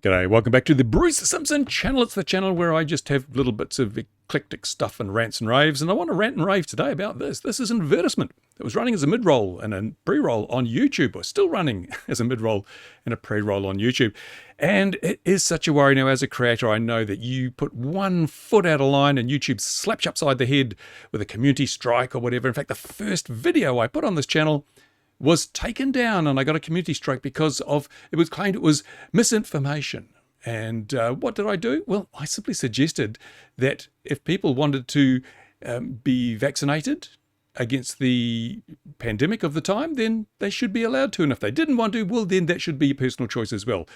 G'day, welcome back to the Bruce Simpson channel. It's the channel where I just have little bits of eclectic stuff and rants and raves, and I want to rant and rave today about this. This is an advertisement that was running as a mid-roll and a pre-roll on YouTube, or still running as a mid-roll and a pre-roll on YouTube. And it is such a worry now. As a creator, I know that you put one foot out of line and YouTube slaps you upside the head with a community strike or whatever. In fact, the first video I put on this channel was taken down, and I got a community strike because of it was claimed it was misinformation. And what did I do? Well, I simply suggested that if people wanted to be vaccinated against the pandemic of the time, then they should be allowed to. And if they didn't want to, well, then that should be a personal choice as well.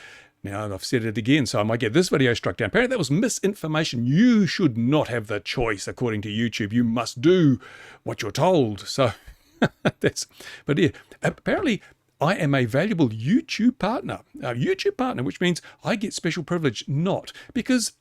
Now, I've said it again, so I might get this video struck down. Apparently, that was misinformation. You should not have the choice, according to YouTube. You must do what you're told. So but yeah, apparently I am a valuable YouTube partner, which means I get special privilege. Not because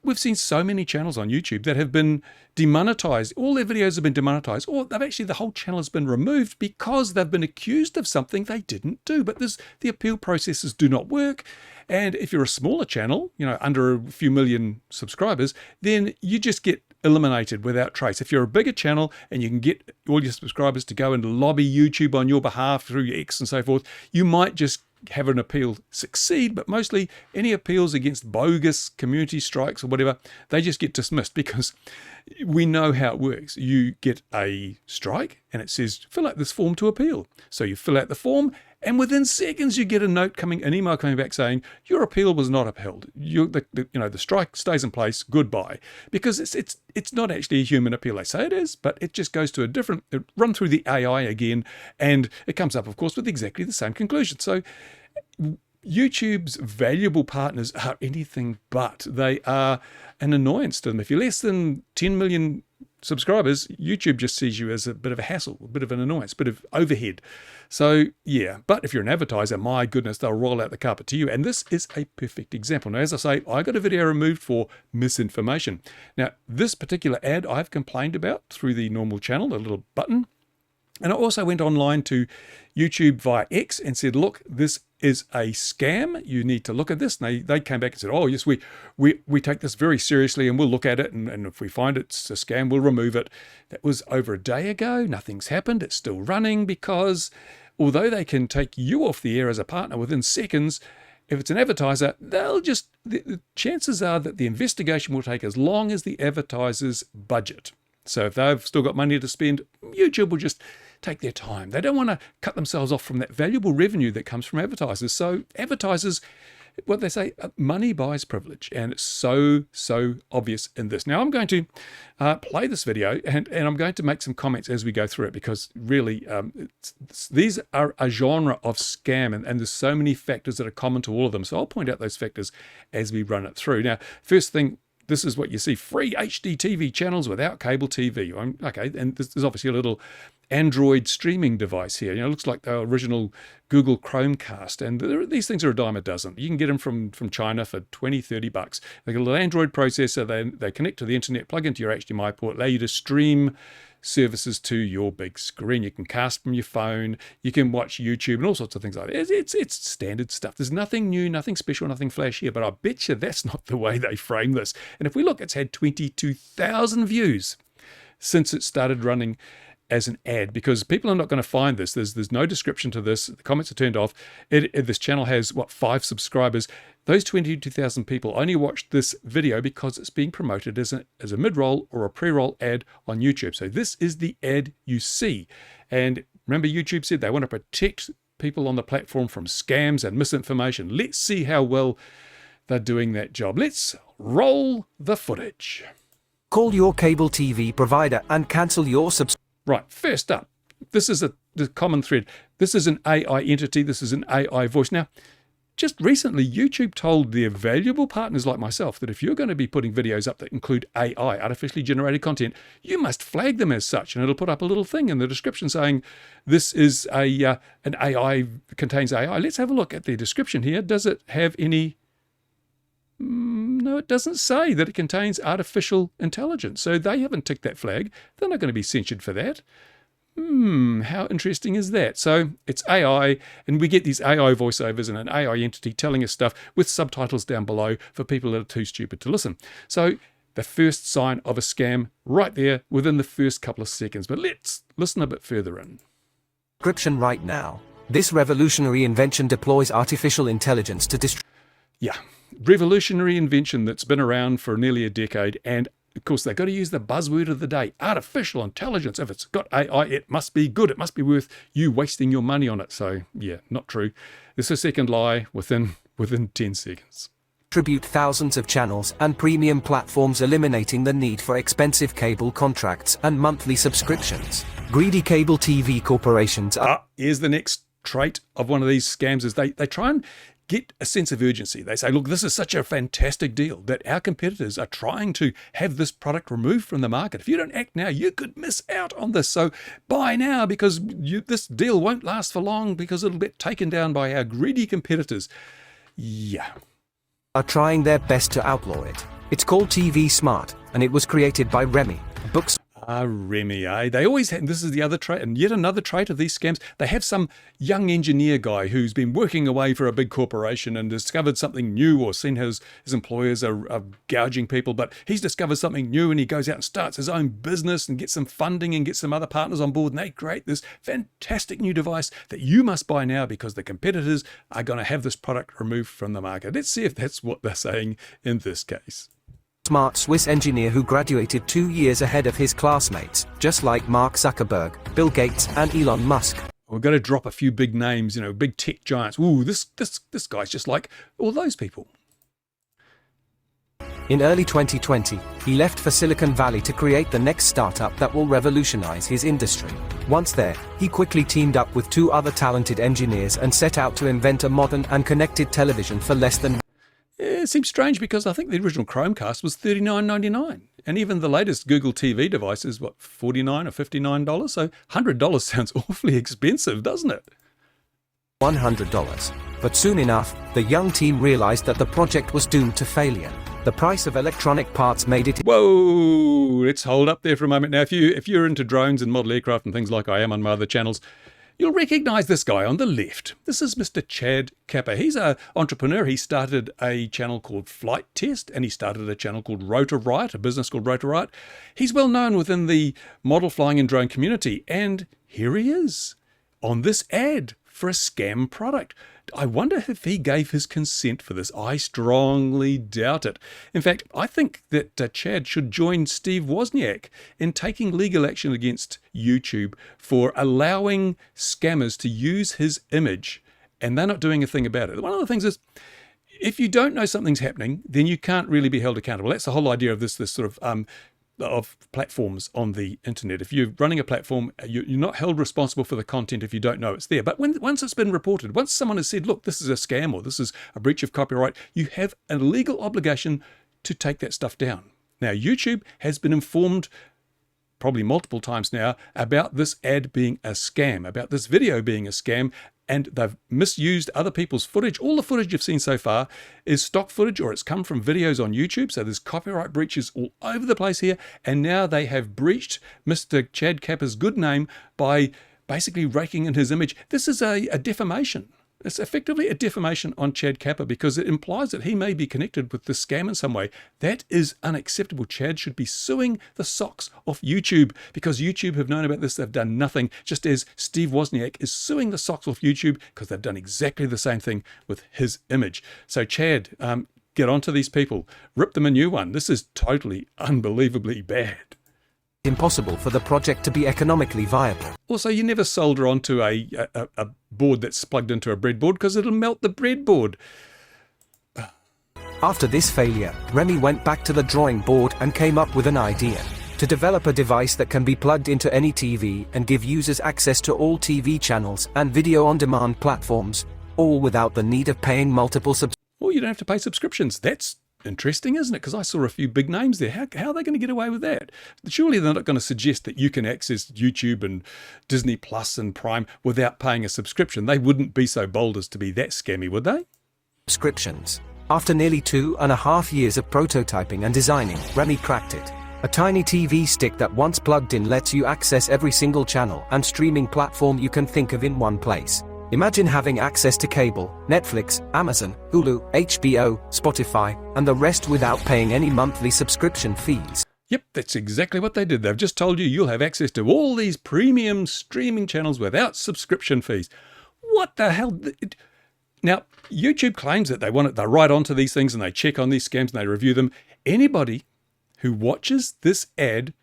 we've seen so many channels on YouTube that have been demonetized. All their videos have been demonetized, or the whole channel has been removed because they've been accused of something they didn't do. But the appeal processes do not work. And if you're a smaller channel, under a few million subscribers, then you just get eliminated without trace. If you're a bigger channel and you can get all your subscribers to go and lobby YouTube on your behalf through X and so forth, you might just have an appeal succeed, but mostly any appeals against bogus community strikes or whatever, they just get dismissed because we know how it works. You get a strike and it says, fill out this form to appeal. So you fill out the form, and within seconds you get an email coming back saying your appeal was not upheld. The strike stays in place. Goodbye, because it's not actually a human appeal. They say it is, but it just goes to it run through the AI again, and it comes up, of course, with exactly the same conclusion. So YouTube's valuable partners are anything but. They are an annoyance to them. If you're less than 10 million subscribers, YouTube just sees you as a bit of a hassle, a bit of an annoyance, a bit of overhead. So yeah, but if you're an advertiser, my goodness, they'll roll out the carpet to you. And this is a perfect example. Now, as I say, I got a video removed for misinformation. Now, this particular ad I've complained about through the normal channel, the little button. And I also went online to YouTube via X and said, look, this is a scam. You need to look at this. And they came back and said, oh, yes, we take this very seriously and we'll look at it. And if we find it's a scam, we'll remove it. That was over a day ago. Nothing's happened. It's still running because although they can take you off the air as a partner within seconds, if it's an advertiser, the chances are that the investigation will take as long as the advertiser's budget. So if they've still got money to spend, YouTube will just take their time. They don't want to cut themselves off from that valuable revenue that comes from advertisers. So advertisers, what they say, money buys privilege. And it's so obvious in this. Now I'm going to play this video and I'm going to make some comments as we go through it, because really these are a genre of scam, and there's so many factors that are common to all of them. So I'll point out those factors as we run it through. Now, first thing, this is what you see: free HD TV channels without cable TV. Okay, and this is obviously a little Android streaming device here. It looks like the original Google Chromecast, and these things are a dime a dozen. You can get them from China for $20-30. They got a little Android processor. They connect to the internet, plug into your HDMI port, allow you to stream services to your big screen. You can cast from your phone, you can watch YouTube and all sorts of things like that. It's standard stuff. There's nothing new, nothing special, nothing flashy here, but I bet you that's not the way they frame this. And if we look, it's had 22,000 views since it started running as an ad, because people are not going to find this. There's no description to this. The comments are turned off. This channel has, 5 subscribers. Those 22,000 people only watched this video because it's being promoted as a mid-roll or a pre-roll ad on YouTube. So this is the ad you see. And remember, YouTube said they want to protect people on the platform from scams and misinformation. Let's see how well they're doing that job. Let's roll the footage. Call your cable TV provider and cancel your subscription. Right, first up, this is the common thread. This is an AI entity. This is an AI voice. Now, just recently, YouTube told their valuable partners like myself that if you're going to be putting videos up that include AI, artificially generated content, you must flag them as such. And it'll put up a little thing in the description saying this is an AI, contains AI. Let's have a look at the description here. Does it have any... No, it doesn't say that it contains artificial intelligence. So they haven't ticked that flag. They're not going to be censured for that. How interesting is that? So it's AI, and we get these AI voiceovers and an AI entity telling us stuff with subtitles down below for people that are too stupid to listen. So the first sign of a scam right there within the first couple of seconds. But let's listen a bit further in. Subscription right now. This revolutionary invention deploys artificial intelligence to Yeah, revolutionary invention that's been around for nearly a decade, and of course, they've got to use the buzzword of the day, artificial intelligence. If it's got AI, it must be good. It must be worth you wasting your money on it. So, yeah, not true. This is a second lie within 10 seconds. distribute thousands of channels and premium platforms, eliminating the need for expensive cable contracts and monthly subscriptions. Greedy cable TV corporations are... Here's the next trait of one of these scams is they try and get a sense of urgency. They say, look, this is such a fantastic deal that our competitors are trying to have this product removed from the market. If you don't act now, you could miss out on this. So buy now because this deal won't last for long because it'll get taken down by our greedy competitors. Yeah. Are trying their best to outlaw it. It's called TV Smart, and it was created by Remy Books. Remy, eh? They always have, this is the other trait, and yet another trait of these scams. They have some young engineer guy who's been working away for a big corporation and discovered something new, or seen his employers are gouging people, but he's discovered something new and he goes out and starts his own business and gets some funding and gets some other partners on board, and they create this fantastic new device that you must buy now because the competitors are going to have this product removed from the market. Let's see if that's what they're saying in this case. Smart Swiss engineer who graduated 2 years ahead of his classmates, just like Mark Zuckerberg, Bill Gates, and Elon Musk. We've got to drop a few big names, big tech giants. Ooh, this guy's just like all those people. In early 2020, he left for Silicon Valley to create the next startup that will revolutionize his industry. Once there, he quickly teamed up with 2 other talented engineers and set out to invent a modern and connected television for less than... It seems strange because I think the original Chromecast was $39.99, and even the latest Google TV device is, what, $49 or $59? So $100 sounds awfully expensive, doesn't it? $100. But soon enough, the young team realized that the project was doomed to failure. The price of electronic parts made it... Whoa! Let's hold up there for a moment. Now, if you're into drones and model aircraft and things like I am on my other channels, you'll recognize this guy on the left. This is Mr. Chad Kappa. He's an entrepreneur. He started a channel called Flight Test, and he started a channel called Rotor Riot, a business called Rotor Riot. He's well known within the model flying and drone community, and here he is on this ad for a scam product. I wonder if he gave his consent for this. I strongly doubt it. In fact, I think that Chad should join Steve Wozniak in taking legal action against YouTube for allowing scammers to use his image, and they're not doing a thing about it. One of the things is, if you don't know something's happening, then you can't really be held accountable. That's the whole idea of this sort of platforms on the internet. If you're running a platform, you're not held responsible for the content if you don't know it's there. But once it's been reported, once someone has said, look, this is a scam or this is a breach of copyright, you have a legal obligation to take that stuff down. Now, YouTube has been informed probably multiple times now about this ad being a scam, about this video being a scam, and they've misused other people's footage. All the footage you've seen so far is stock footage, or it's come from videos on YouTube. So there's copyright breaches all over the place here. And now they have breached Mr. Chad Kappa's good name by basically raking in his image. This is a defamation. It's effectively a defamation on Chad Kappa because it implies that he may be connected with this scam in some way. That is unacceptable. Chad should be suing the socks off YouTube because YouTube have known about this. They've done nothing, just as Steve Wozniak is suing the socks off YouTube because they've done exactly the same thing with his image. So Chad, get onto these people. Rip them a new one. This is totally unbelievably bad. Impossible for the project to be economically viable. Also, you never solder onto a board that's plugged into a breadboard because it'll melt the breadboard. After this failure, Remy went back to the drawing board and came up with an idea to develop a device that can be plugged into any TV and give users access to all TV channels and video-on-demand platforms, all without the need of paying multiple subscriptions. Well, you don't have to pay subscriptions. That's interesting, isn't it? Because I saw a few big names there. How are they going to get away with that? Surely they're not going to suggest that you can access YouTube and Disney Plus and Prime without paying a subscription. They wouldn't be so bold as to be that scammy, would they? Subscriptions. After nearly 2.5 years of prototyping and designing, Remy cracked it. A tiny TV stick that once plugged in lets you access every single channel and streaming platform you can think of in one place. Imagine having access to cable, Netflix, Amazon, Hulu, HBO, Spotify, and the rest without paying any monthly subscription fees. Yep, that's exactly what they did. They've just told you you'll have access to all these premium streaming channels without subscription fees. What the hell? Now, YouTube claims that they write onto these things and they check on these scams and they review them. Anybody who watches this ad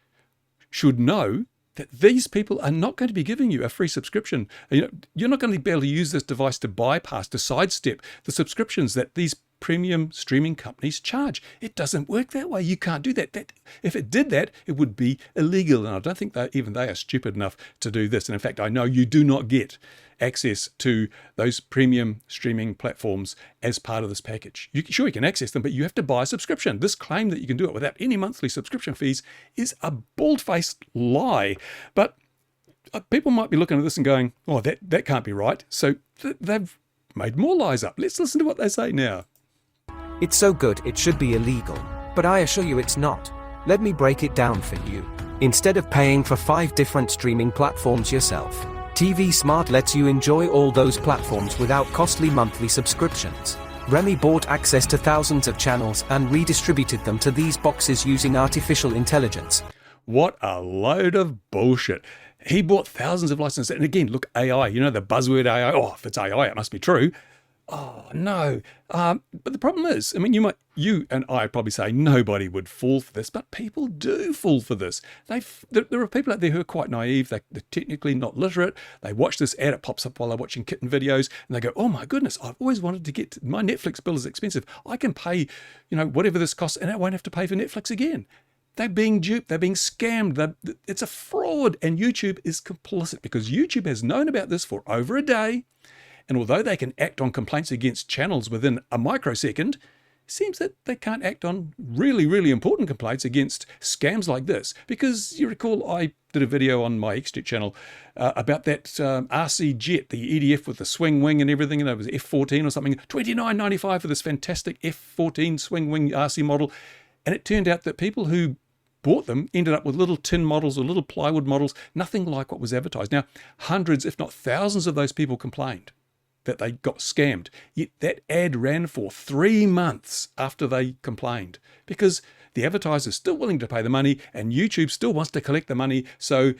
should know that these people are not going to be giving you a free subscription. You're not going to be able to use this device to bypass, to sidestep the subscriptions that these premium streaming companies charge. It doesn't work that way. You can't do that. If it did that, it would be illegal. And I don't think even they are stupid enough to do this. And in fact, I know you do not get access to those premium streaming platforms as part of this package. Sure, you can access them, but you have to buy a subscription. This claim that you can do it without any monthly subscription fees is a bald-faced lie. But people might be looking at this and going, oh, that can't be right. So they've made more lies up. Let's listen to what they say now. It's so good it should be illegal, but I assure you it's not. Let me break it down for you. Instead of paying for 5 different streaming platforms yourself, TV Smart lets you enjoy all those platforms without costly monthly subscriptions. Remy bought access to thousands of channels and redistributed them to these boxes using artificial intelligence. What a load of bullshit. He bought thousands of licenses. And again, look, AI, the buzzword AI. Oh, if it's AI, it must be true. Oh, no. But the problem is, you and I probably say nobody would fall for this, but people do fall for this. There are people out there who are quite naive. They're technically not literate. They watch this ad, it pops up while they're watching kitten videos, and they go, oh my goodness, I've always wanted to my Netflix bill is expensive. I can pay, whatever this costs, and I won't have to pay for Netflix again. They're being duped. They're being scammed. It's a fraud, and YouTube is complicit because YouTube has known about this for over a day. And although they can act on complaints against channels within a microsecond, it seems that they can't act on really, really important complaints against scams like this. Because you recall I did a video on my XJet channel about that RC jet, the EDF with the swing wing and everything, and it was F-14 or something, $29.95 for this fantastic F-14 swing wing RC model. And it turned out that people who bought them ended up with little tin models or little plywood models, nothing like what was advertised. Now, hundreds, if not thousands of those people complained that they got scammed. Yet that ad ran for 3 months after they complained because the advertiser's still willing to pay the money and YouTube still wants to collect the money. So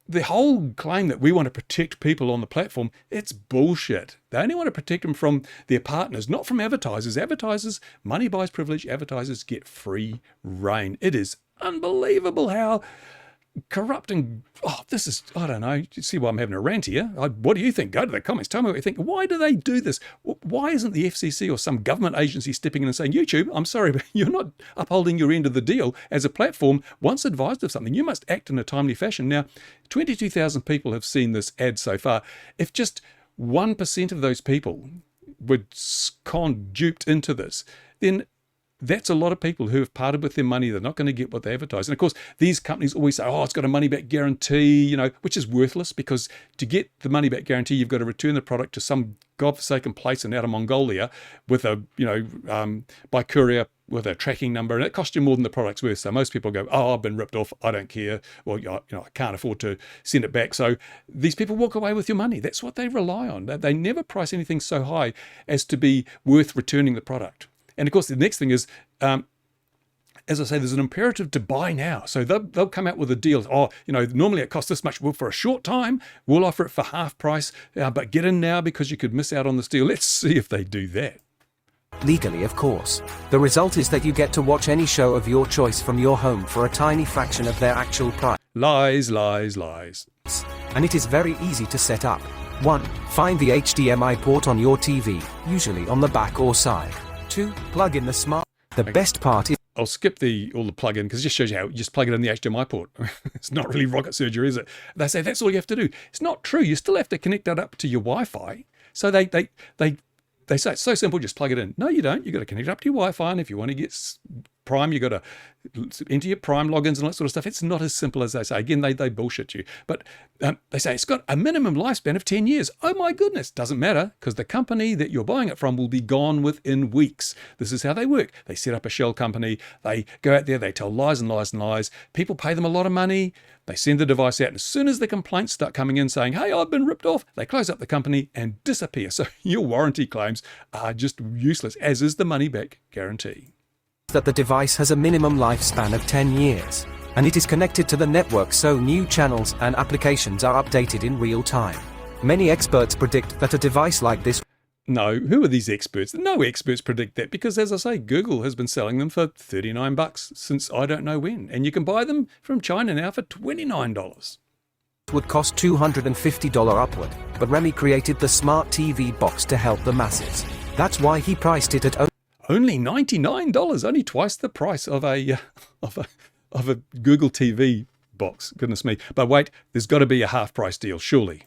the whole claim that we want to protect people on the platform, it's bullshit. They only want to protect them from their partners, not from advertisers. Advertisers, money buys privilege. Advertisers get free reign. It is unbelievable how corrupt and, this is, I don't know, you see why I'm having a rant here. What do you think? Go to the comments. Tell me what you think. Why do they do this? Why isn't the FCC or some government agency stepping in and saying, YouTube, I'm sorry, but you're not upholding your end of the deal as a platform. Once advised of something, you must act in a timely fashion. Now, 22,000 people have seen this ad so far. If just 1% of those people were duped into this, then that's a lot of people who have parted with their money. They're not going to get what they advertise. And of course, these companies always say, it's got a money back guarantee, which is worthless because to get the money back guarantee, you've got to return the product to some godforsaken place in outer Mongolia with by courier with a tracking number. And it costs you more than the product's worth. So most people go, I've been ripped off. I don't care. Well, I can't afford to send it back. So these people walk away with your money. That's what they rely on. They never price anything so high as to be worth returning the product. And of course, the next thing is, as I say, there's an imperative to buy now. So they'll come out with a deal. Normally it costs this much. Well, for a short time, we'll offer it for half price, but get in now because you could miss out on this deal. Let's see if they do that. Legally, of course. The result is that you get to watch any show of your choice from your home for a tiny fraction of their actual price. Lies, lies, lies. And it is very easy to set up. 1. Find the HDMI port on your TV, usually on the back or side. 2. Plug in the smart. The best part is... I'll skip all the plug-in because it just shows you how you just plug it in the HDMI port. It's not really rocket surgery, is it? They say that's all you have to do. It's not true. You still have to connect that up to your Wi-Fi. So they say it's so simple, just plug it in. No, you don't. You've got to connect it up to your Wi-Fi, and if you want to get Prime, you've got to enter your Prime logins and that sort of stuff. It's not as simple as they say. Again, they bullshit you. But they say it's got a minimum lifespan of 10 years. Oh my goodness, doesn't matter, because the company that you're buying it from will be gone within weeks. This is how they work. They set up a shell company. They go out there, they tell lies and lies and lies. People pay them a lot of money. They send the device out, and as soon as the complaints start coming in saying, hey, I've been ripped off, they close up the company and disappear. So your warranty claims are just useless, as is the money-back guarantee. That the device has a minimum lifespan of 10 years, and it is connected to the network so new channels and applications are updated in real time. Many experts predict that a device like this... No, who are these experts? No experts predict that, because as I say, Google has been selling them for $39 since I don't know when, and you can buy them from China now for $29. would cost $250 upward, but Remy created the smart TV box to help the masses. That's why he priced it at only $99, only twice the price of a Google TV box. Goodness me! But wait, there's got to be a half-price deal, surely.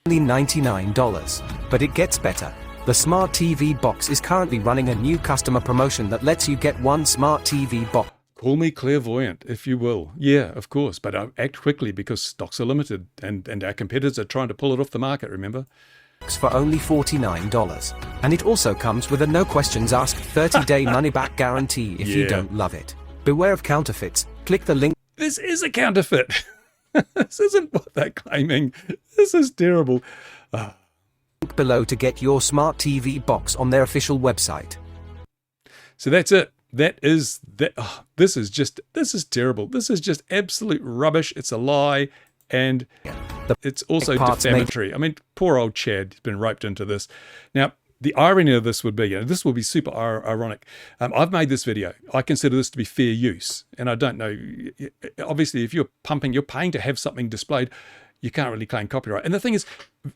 only $99. But it gets better. The smart TV box is currently running a new customer promotion that lets you get one smart TV box. Call me clairvoyant, if you will. Yeah, of course, but act quickly because stocks are limited, and our competitors are trying to pull it off the market, remember? For only $49. And it also comes with a no questions asked 30-day money-back guarantee if you don't love it. Beware of counterfeits. Click the link. This is a counterfeit. This isn't what they're claiming. This is terrible. Below to get your smart TV box on their official website. So that's it. That is that. Oh, this is terrible. This is just absolute rubbish. It's a lie, and it's also defamatory. I mean, poor old Chad has been roped into this. Now, the irony of this would be, this will be super ironic. I've made this video. I consider this to be fair use, and I don't know. Obviously, if you're paying to have something displayed, you can't really claim copyright. And the thing is,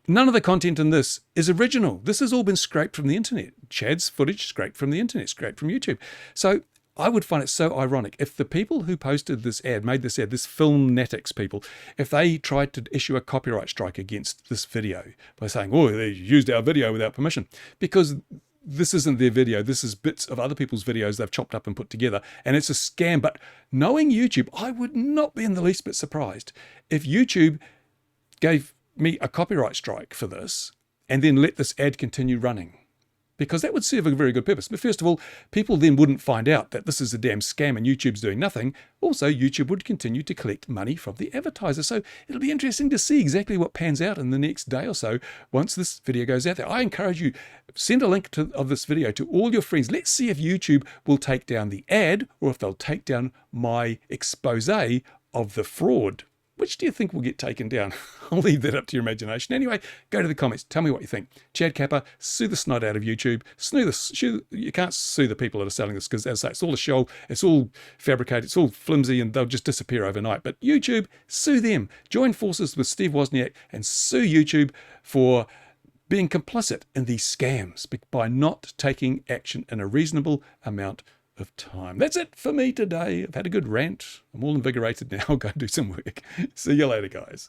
none of the content in this is original. This has all been scraped from the internet. Chad's footage scraped from the internet, scraped from YouTube. So I would find it so ironic if the people who posted this ad, made this ad, this Filmnatics people, if they tried to issue a copyright strike against this video by saying, oh, they used our video without permission, because this isn't their video. This is bits of other people's videos they've chopped up and put together, and it's a scam. But knowing YouTube, I would not be in the least bit surprised if YouTube gave me a copyright strike for this and then let this ad continue running, because that would serve a very good purpose. But first of all, people then wouldn't find out that this is a damn scam and YouTube's doing nothing. Also, YouTube would continue to collect money from the advertiser. So it'll be interesting to see exactly what pans out in the next day or so once this video goes out there. I encourage you, send a link of this video to all your friends. Let's see if YouTube will take down the ad or if they'll take down my expose of the fraud. Which do you think will get taken down? I'll leave that up to your imagination. Anyway, go to the comments. Tell me what you think. Chad Kappa, sue the snot out of YouTube. You can't sue the people that are selling this because, as I say, it's all a show. It's all fabricated. It's all flimsy, and they'll just disappear overnight. But YouTube, sue them. Join forces with Steve Wozniak and sue YouTube for being complicit in these scams by not taking action in a reasonable amount of time. That's it for me today. I've had a good rant. I'm all invigorated now. I'll go do some work. See you later, guys.